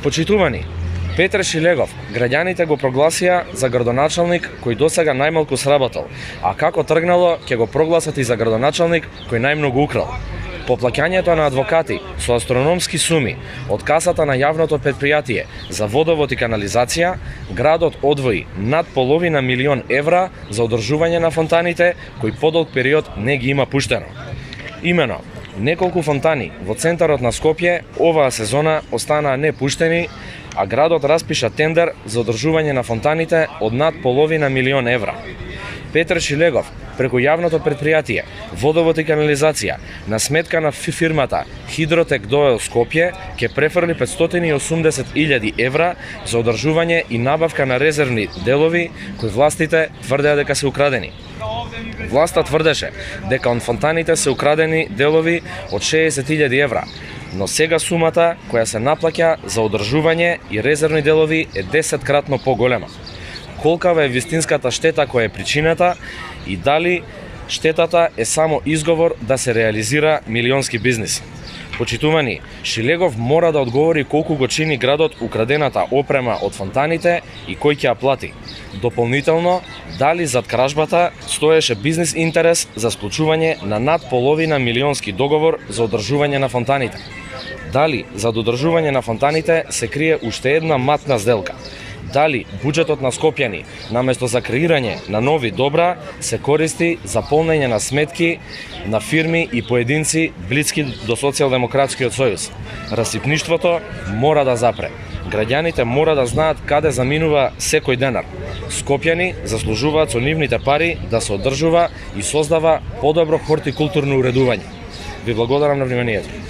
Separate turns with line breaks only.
Почитувани, Петре Шилегов, граѓаните го прогласија за градоначалник кој досега најмалку сработал, а како тргнало ќе го прогласат и за градоначалник кој најмногу украл. По плаќањето на адвокати со астрономски суми од касата на јавното предпријатие за водовод и канализација, градот одвои над половина милион евра за одржување на фонтаните кои подолг период не ги има пуштено. Имено, неколку фонтани во центарот на Скопје оваа сезона останаа непуштени, а градот распиша тендер за одржување на фонтаните од над половина милион евра. Петре Шилегов, преку јавното предпријатие Водовод и канализација, на сметка на фирмата Хидротек ДОО Скопје, ќе префрли 580.000 евра за одржување и набавка на резервни делови кои властите тврдеа дека се украдени. Власта тврдеше дека од фонтаните се украдени делови од 60.000 евра, но сега сумата која се наплаќа за одржување и резервни делови е 10-кратно поголема. Колкава е вистинската штета која е причината и дали штетата е само изговор да се реализира милионски бизнис. Почитувани, Шилегов мора да одговори колку го чини градот украдената опрема од фонтаните и кој ќе ја плати. Дополнително, дали зад кражбата стоеше бизнис интерес за склучување на над половина милионски договор за одржување на фонтаните. Дали зад одржување на фонтаните се крие уште една матна сделка. Дали буџетот на Скопјани, наместо за креирање на нови добра, се користи за полнење на сметки на фирми и поединци блиски до Социјалдемократскиот сојуз. Расипништвото мора да запре. Граѓаните мора да знаат каде заминува секој денар. Скопјани заслужуваат со нивните пари да се одржува и создава подобро хортикултурно уредување. Ви благодарам на вниманието.